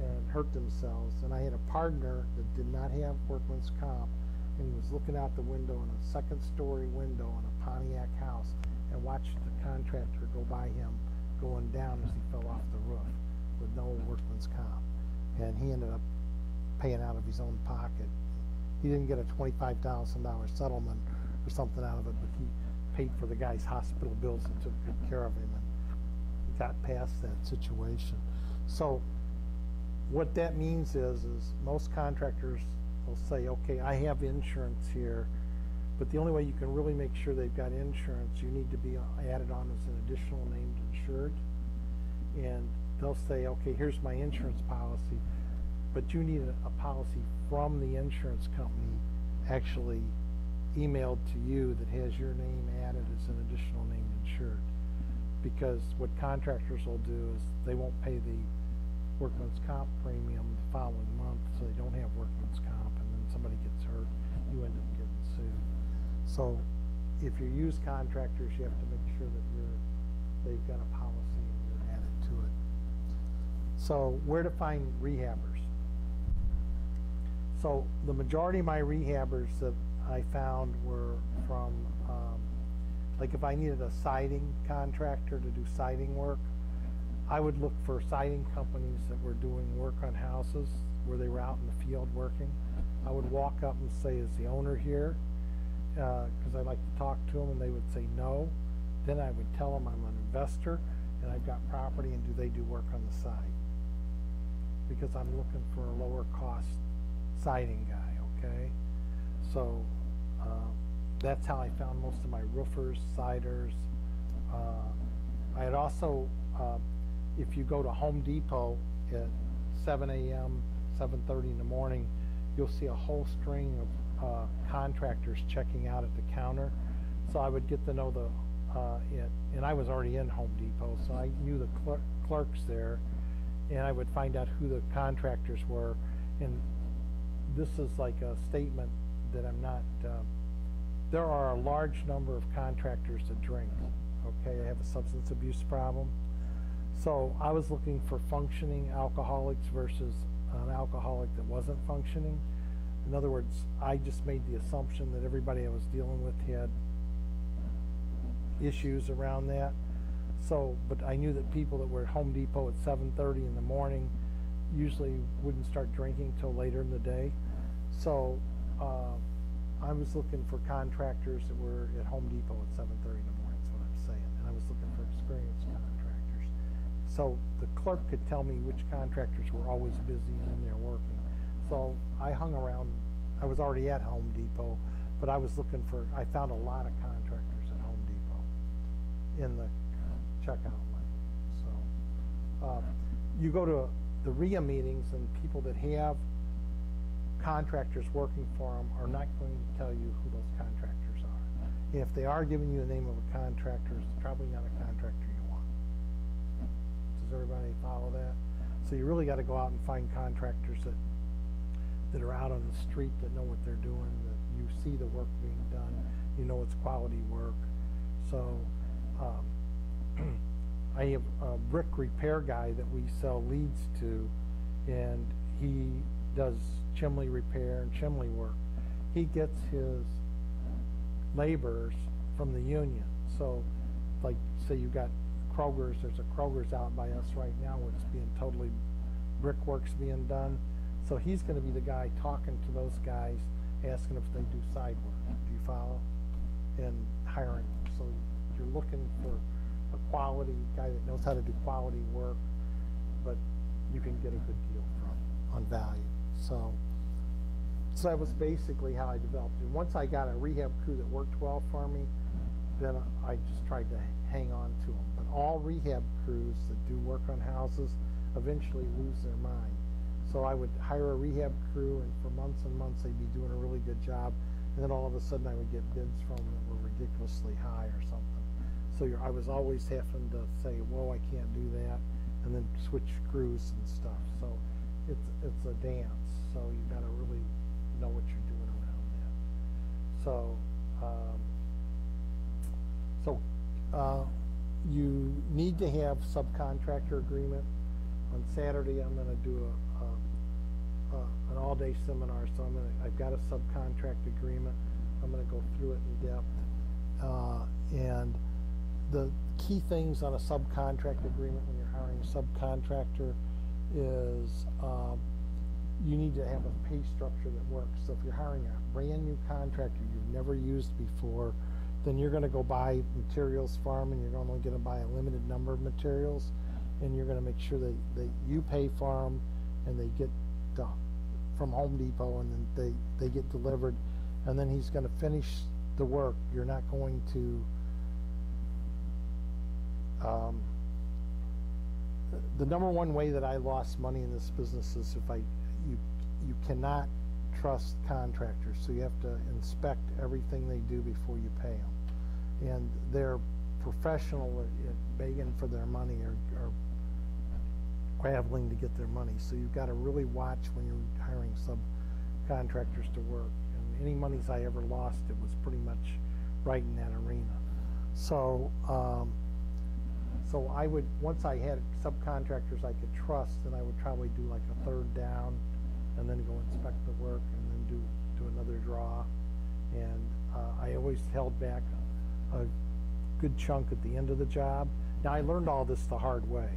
and hurt themselves, and I had a partner that did not have workman's comp, and he was looking out the window in a second-story window on a Pontiac house and watched the contractor go by him going down as he fell off the roof with no workman's comp, and he ended up paying out of his own pocket. He didn't get a $25,000 settlement or something out of it, but he paid for the guy's hospital bills and took good care of him and got past that situation. So what that means is most contractors will say, okay, I have insurance here, but the only way you can really make sure they've got insurance, you need to be added on as an additional named insured. And they'll say, okay, here's my insurance policy, but you need a policy from the insurance company actually emailed to you that has your name added as an additional named insured. Because what contractors will do is they won't pay the workman's comp premium the following month, so they don't have workman's comp, and then somebody gets hurt, you end up getting sued. So if you use contractors, you have to make sure that they've got a policy and you're added to it. So where to find rehabbers? So the majority of my rehabbers that I found were from, like if I needed a siding contractor to do siding work, I would look for siding companies that were doing work on houses where they were out in the field working. I would walk up and say, is the owner here? Because I like to talk to them, and they would say no. Then I would tell them I'm an investor and I've got property, and do they do work on the side? Because I'm looking for a lower cost siding guy, okay? So that's how I found most of my roofers, siders. I had also, if you go to Home Depot at 7 a.m., 7:30 in the morning, you'll see a whole string of contractors checking out at the counter. So I would get to know and I was already in Home Depot, so I knew the clerks there, and I would find out who the contractors were. And this is like a statement that I'm not, there are a large number of contractors that drink, okay? I have a substance abuse problem. So I was looking for functioning alcoholics versus an alcoholic that wasn't functioning. In other words, I just made the assumption that everybody I was dealing with had issues around that. So, but I knew that people that were at Home Depot at 7:30 in the morning usually wouldn't start drinking till later in the day. So I was looking for contractors that were at Home Depot at 7:30 in the morning, is what I'm saying. And I was looking for experienced contractors. So the clerk could tell me which contractors were always busy and in there working. So I hung around. I was already at Home Depot, but I was looking for, I found a lot of contractors at Home Depot in the checkout line. So you go to the RIA meetings, and people that have contractors working for them are not going to tell you who those contractors are. And if they are giving you the name of a contractor, it's probably not a contractor you want. Does everybody follow that? So you really got to go out and find contractors that are out on the street, that know what they're doing, that you see the work being done, you know it's quality work. So I have a brick repair guy that we sell leads to, and he does chimney repair and chimney work. He gets his laborers from the union. So like say you got Kroger's, there's a Kroger's out by us right now where it's being totally, brickwork's being done. So he's going to be the guy talking to those guys, asking if they do side work. Do you follow? And hiring them. So you're looking for a quality guy that knows how to do quality work, but you can get a good deal from on value. So that was basically how I developed it. Once I got a rehab crew that worked well for me, then I just tried to hang on to them. But all rehab crews that do work on houses eventually lose their mind. So I would hire a rehab crew, and for months and months they'd be doing a really good job, and then all of a sudden I would get bids from them that were ridiculously high or something. So I was always having to say, whoa, I can't do that, and then switch crews and stuff. So it's a dance, so you got to really know what you're doing around that. So you need to have subcontractor agreement. On Saturday I'm going to do an all-day seminar, so I've got a subcontract agreement. I'm going to go through it in depth, and the key things on a subcontract agreement when you're hiring a subcontractor is you need to have a pay structure that works. So if you're hiring a brand new contractor you've never used before, then you're going to go buy materials from them, and you're only going to buy a limited number of materials, and you're going to make sure that you pay for them and they get from Home Depot, and then they get delivered, and then he's going to finish the work. You're not going to the number one way that I lost money in this business is if you cannot trust contractors, so you have to inspect everything they do before you pay them. And they're professional at begging for their money or graveling to get their money. So you've got to really watch when you're hiring subcontractors to work. And any monies I ever lost, it was pretty much right in that arena. So, so I would, once I had subcontractors I could trust, then I would probably do like a third down and then go inspect the work and then do another draw. And I always held back a good chunk at the end of the job. Now I learned all this the hard way.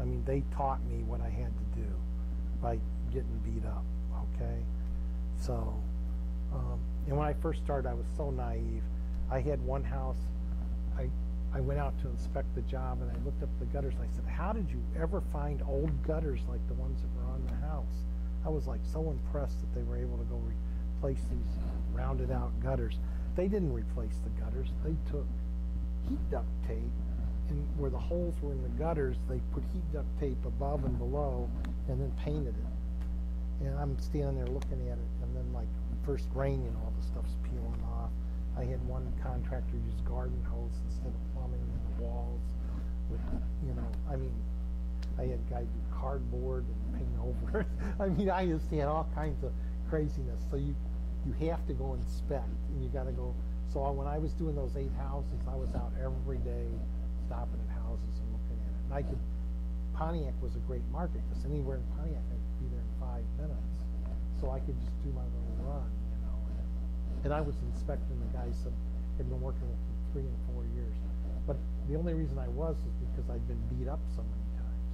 I mean, they taught me what I had to do by getting beat up, okay? So, and when I first started, I was so naive. I had one house, I went out to inspect the job and I looked up the gutters and I said, how did you ever find old gutters like the ones that were on the house? I was like so impressed that they were able to go replace these rounded out gutters. They didn't replace the gutters. They took heat duct tape, and where the holes were in the gutters, they put heat duct tape above and below and then painted it. And I'm standing there looking at it, and then like first rain, you know, all the stuff's peeling off. I had one contractor use garden hose instead of plumbing in the walls with, you know, I mean, I had a guy do cardboard and paint over it. I mean, I just had all kinds of craziness. So you have to go inspect, and you got to go. So when I was doing those 8 houses, I was out every day stopping at houses and looking at it. And I could, Pontiac was a great market because anywhere in Pontiac I could be there in 5 minutes. So I could just do my little run, you know. And I was inspecting the guys that had been working with me 3 and 4 years. But the only reason I was is because I'd been beat up so many times.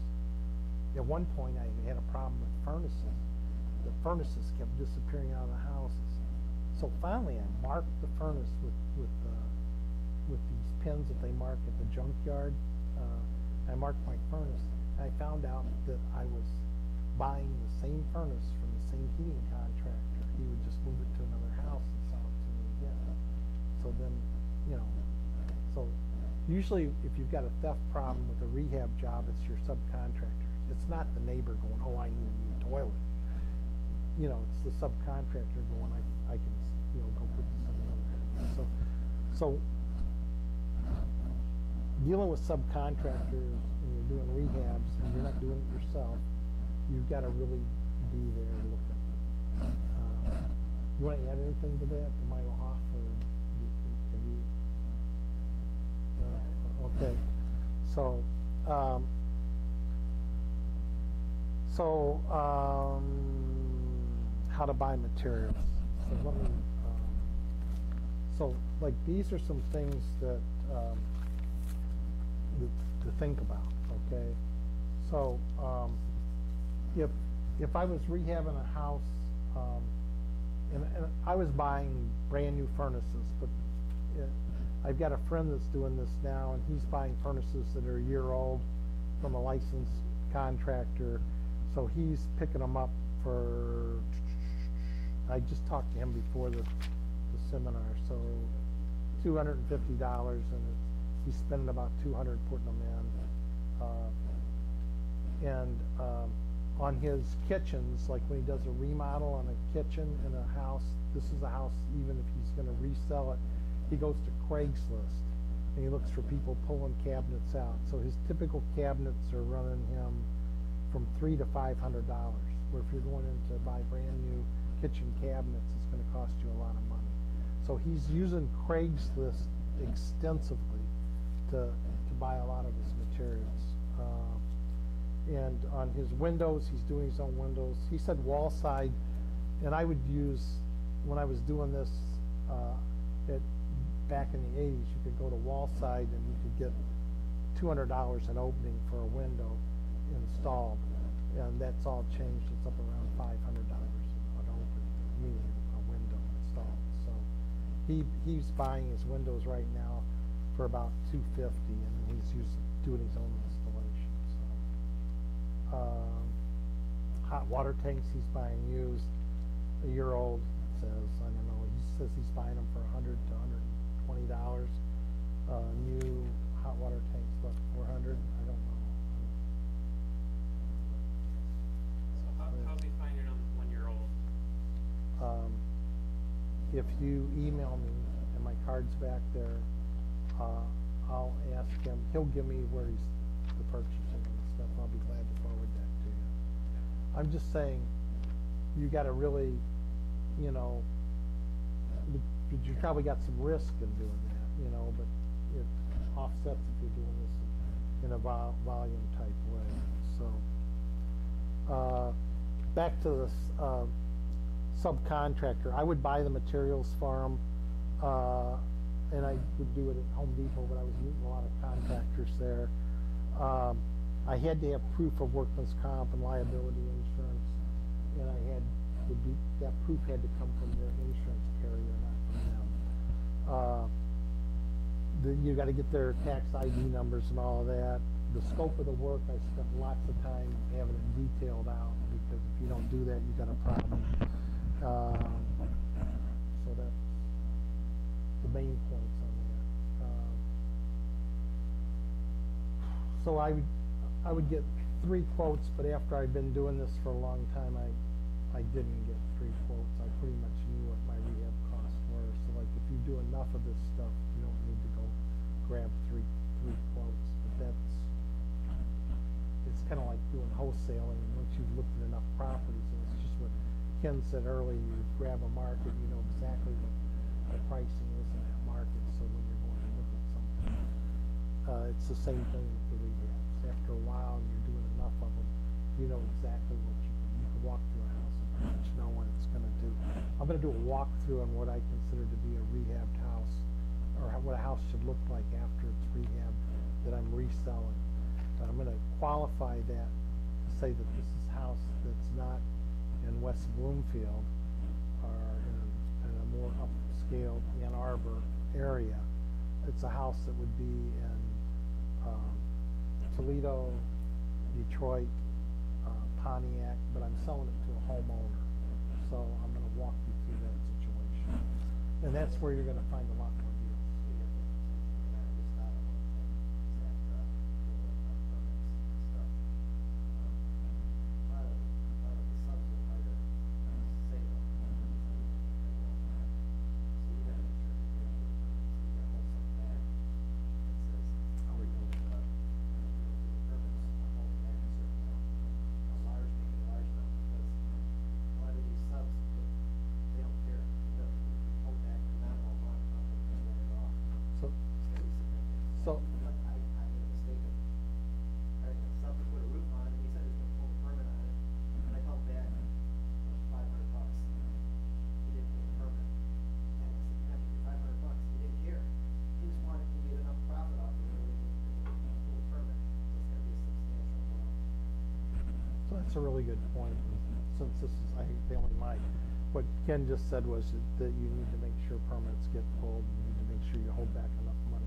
At one point I had a problem with furnaces. The furnaces kept disappearing out of the houses. So finally I marked the furnace with these pins that they mark at the junkyard. I marked my furnace, and I found out that I was buying the same furnace from the same heating contractor. He would just move it to another house and sell it to me again. So then, you know, so usually if you've got a theft problem with a rehab job, it's your subcontractor. It's not the neighbor going, oh, I need a new toilet. You know, it's the subcontractor going, I can, you know, go put this in another house. So dealing with subcontractors and you're doing rehabs and you're not doing it yourself, you've got to really be there looking. You want to add anything to that? Am I off, or have you? Okay. So, how to buy materials. So let me. So, like, these are some things that to think about. Okay. So, if I was rehabbing a house, and I was buying brand new furnaces, but I've got a friend that's doing this now, and he's buying furnaces that are a year old from a licensed contractor. So he's picking them up for, I just talked to him before the seminar, so $250, and he's spending about $200 putting them in. On his kitchens, like when he does a remodel on a kitchen in a house, this is a house, even if he's going to resell it, he goes to Craigslist and he looks for people pulling cabinets out. So his typical cabinets are running him from $300 to $500, where if you're going in to buy brand new kitchen cabinets, it's going to cost you a lot of money. So he's using Craigslist extensively to buy a lot of his materials. And on his windows, he's doing his own windows. He said wall side, and I would use, when I was doing this back in the 80s, you could go to wall side and you could get $200 an opening for a window installed, and that's all changed. It's up around $500 an opening, meaning a window installed. So he's buying his windows right now for about $250, and he's doing his own installation. So hot water tanks he's buying used, a year old, says, I don't know, he says he's buying them for $100 to $120. New hot water tanks, about $400. I don't know. So how's he finding them when you're old? if you email me, and my card's back there, I'll ask him, he'll give me where he's, the purchasing and stuff, I'll be glad to forward that to you. I'm just saying, you gotta really, you know, you probably got some risk in doing that, you know, but it offsets if you're doing this in a volume type way, so. Back to this, subcontractor, I would buy the materials for them, and I would do it at Home Depot, but I was meeting a lot of contractors there. I had to have proof of workman's comp and liability insurance, and I had to be, that proof had to come from their insurance carrier, not from them. You got to get their tax ID numbers and all of that. The scope of the work, I spent lots of time having it detailed out, because if you don't do that, you got a problem. So that's the main points on that. So I would get 3 quotes, but after I'd been doing this for a long time, I didn't get 3 quotes. I pretty much knew what my rehab costs were. So like if you do enough of this stuff, you don't need to go grab three quotes. But it's kind of like doing wholesaling. Once you've looked at enough properties, and it's just what Ken said earlier, you grab a market, you know exactly what the pricing is in that market, so when you're going to look at something, it's the same thing with the rehabs. After a while, and you're doing enough of them, you know exactly what you can walk through a house and pretty much know what it's going to do. I'm going to do a walkthrough on what I consider to be a rehabbed house, or what a house should look like after it's rehabbed that I'm reselling. I'm going to qualify that to say that this is a house that's not in West Bloomfield or in a more upscale Ann Arbor area. It's a house that would be in Toledo, Detroit, Pontiac, but I'm selling it to a homeowner. So I'm going to walk you through that situation. And that's where you're going to find a lot more deals. So I made a mistake of having a sub to put a roof on, and he said he was gonna pull a permit on it, and I called back, $500. He didn't pull the permit. And I said, "Yeah, $500, he didn't care. He just wanted to get enough profit off of it, where he can pull the permit, so it's gonna be a substantial amount." So that's a really good point, since this is, I think, failing my, what Ken just said was that you need to make sure permits get pulled, you need to make sure you hold back enough money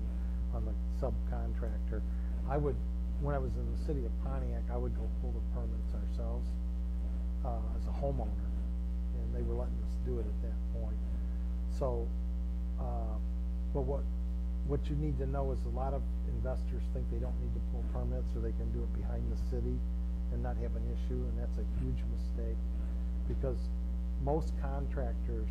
on the subcontractor. I would, when I was in the city of Pontiac, I would go pull the permits ourselves as a homeowner, and they were letting us do it at that point. So, but what you need to know is a lot of investors think they don't need to pull permits, or they can do it behind the city and not have an issue, and that's a huge mistake, because most contractors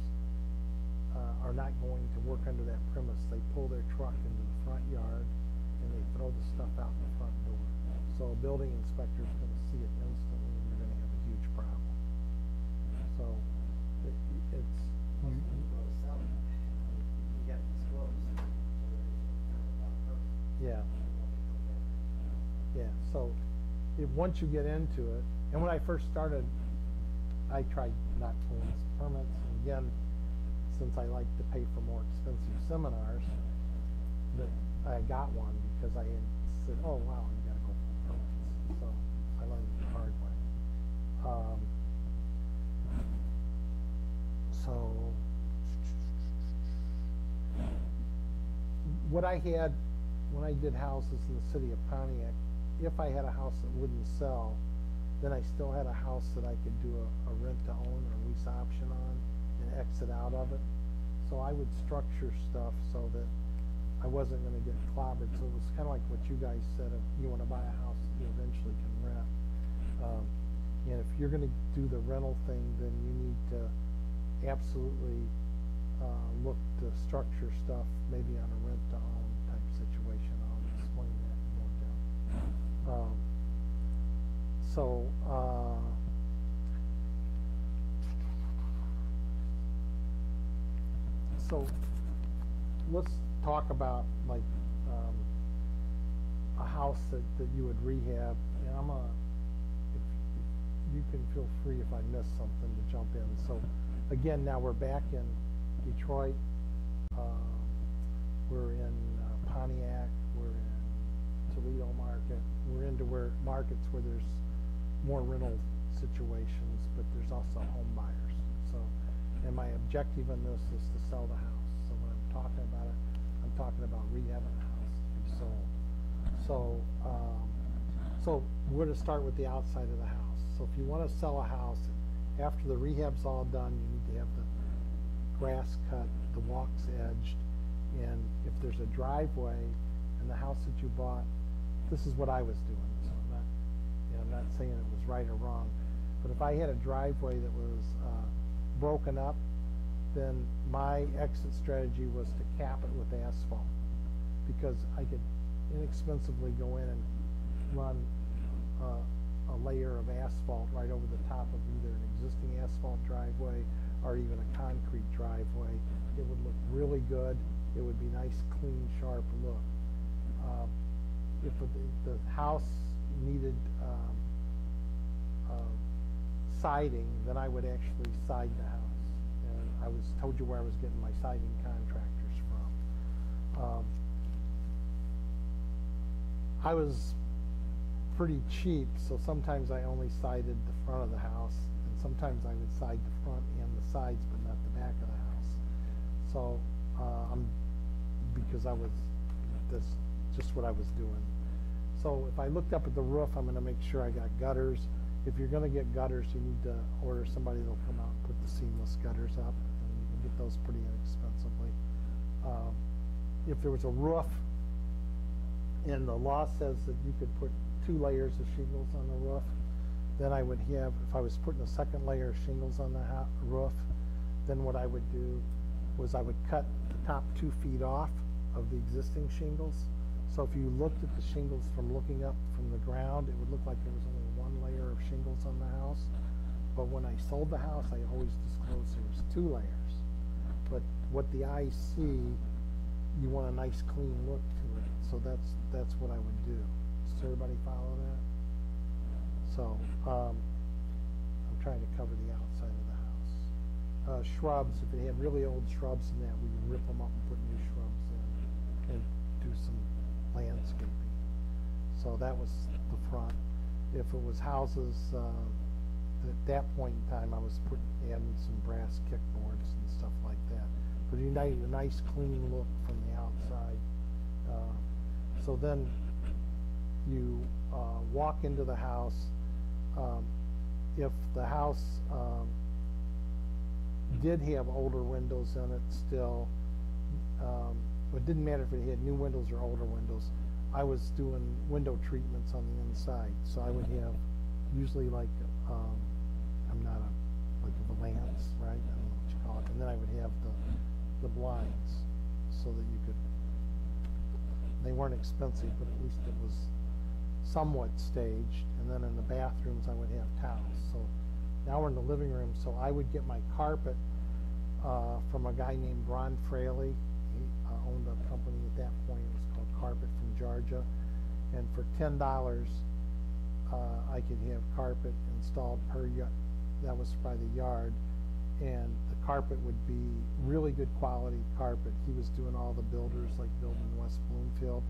are not going to work under that premise. They pull their truck into the front yard and they throw the stuff out the front door. So a building inspector is going to see it instantly, and you're going to have a huge problem. So it's Most people are selling, you got to disclose, so there's kind of a lot of permits. yeah. And what they come back. Yeah, so once you get into it, and when I first started, I tried not pulling some permits, and again, since I like to pay for more expensive seminars, that I got one because I had said, "Oh wow, you got to go pull permits." So I learned the hard way. So what I had when I did houses in the city of Pontiac, if I had a house that wouldn't sell, then I still had a house that I could do a rent-to-own or lease option on and exit out of it. So I would structure stuff so that I wasn't going to get clobbered. So it was kind of like what you guys said, if you want to buy a house that you eventually can rent. And if you're going to do the rental thing, then you need to absolutely look to structure stuff maybe on a rent-to-own type situation. I'll explain that in more depth. So let's talk about like a house that you would rehab. And if you can feel free if I miss something to jump in. So again, now we're back in Detroit. We're in Pontiac. We're in Toledo market. We're into markets where there's more rental situations, but there's also home buyers. So, and my objective in this is to sell the house. So when I'm talking about it, I'm talking about rehabbing the house to be sold. So we're going to start with the outside of the house. So if you want to sell a house, after the rehab's all done, you need to have the grass cut, the walks edged, and if there's a driveway in the house that you bought, this is what I was doing. So I'm not saying it was right or wrong, but if I had a driveway that was broken up, then my exit strategy was to cap it with asphalt, because I could inexpensively go in and run a layer of asphalt right over the top of either an existing asphalt driveway or even a concrete driveway. It would look really good. It would be nice, clean, sharp look. If the house needed siding, then I would actually side the house. And I told you where I was getting my siding contractors from. I was pretty cheap, so sometimes I only sided the front of the house, and sometimes I would side the front and the sides, but not the back of the house. So because that's just what I was doing. So if I looked up at the roof, I'm going to make sure I got gutters. If you're going to get gutters, you need to order somebody that'll come out and put the seamless gutters up, and you can get those pretty inexpensively. If there was a roof, and the law says that you could put 2 layers of shingles on the roof, then I would have, if I was putting a second layer of shingles on the roof, then what I would do was I would cut the top 2 feet off of the existing shingles. So if you looked at the shingles from looking up from the ground, it would look like there was only 1 layer of shingles on the house. But when I sold the house, I always disclosed there was 2 layers. But what the eyes see, you want a nice clean look to it. So that's what I would do. Does everybody follow that? So I'm trying to cover the outside of the house. Shrubs, if it had really old shrubs in that, we would rip them up and put new shrubs in and do some landscaping. So that was the front. If it was houses, at that point in time, I was adding some brass kickboards and stuff like that. But you need a nice clean look from the outside. So then you walk into the house. If the house did have older windows in it still, it didn't matter if it had new windows or older windows. I was doing window treatments on the inside. So I would have usually like, I'm not like a valance, right? I don't know what you call it. And then I would have the blinds so that you could, they weren't expensive, but at least it was somewhat staged. And then in the bathrooms, I would have towels. So now we're in the living room. So I would get my carpet from a guy named Ron Fraley. He owned a company at that point. It was called Carpet from Georgia. And for $10, I could have carpet installed per yard. That was by the yard. And the carpet would be really good quality carpet. He was doing all the builders, like building West Bloomfield.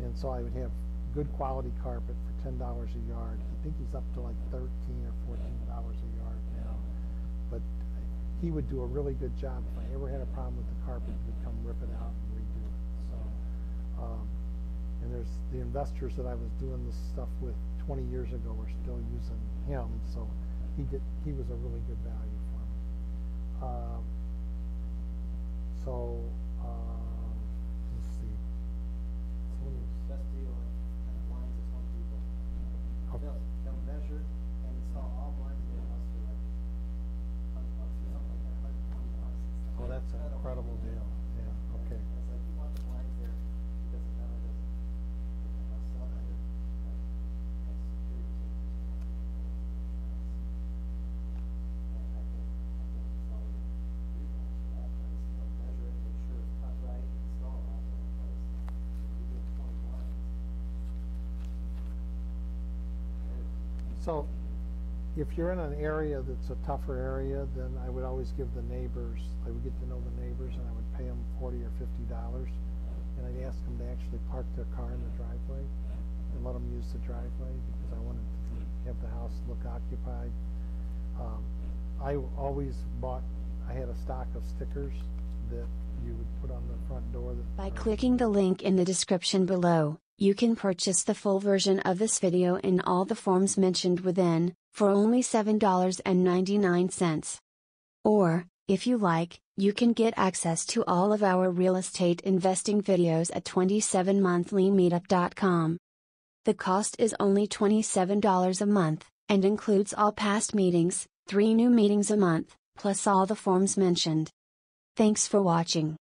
And so I would have good quality carpet for $10 a yard. I think he's up to like $13 or $14 a yard now. But he would do a really good job. If I ever had a problem with the carpet, he would come rip it out and redo it. So, and there's the investors that I was doing this stuff with 20 years ago are still using him. So he was a really good value for me. Let's see. Best deal on blinds is Home Depot. Okay. They'll measure and install all blinds in your house for like $100 or something like that, $120. Oh, that's Not a So, if you're in an area that's a tougher area, then I would always give the neighbors, I would get to know the neighbors, and I would pay them $40 or $50, and I'd ask them to actually park their car in the driveway and let them use the driveway, because I wanted to have the house look occupied. I always I had a stock of stickers that you would put on the front door. By clicking the link in the description below, you can purchase the full version of this video in all the forms mentioned within, for only $7.99. Or, if you like, you can get access to all of our real estate investing videos at 27monthlymeetup.com. The cost is only $27 a month, and includes all past meetings, 3 new meetings a month, plus all the forms mentioned. Thanks for watching.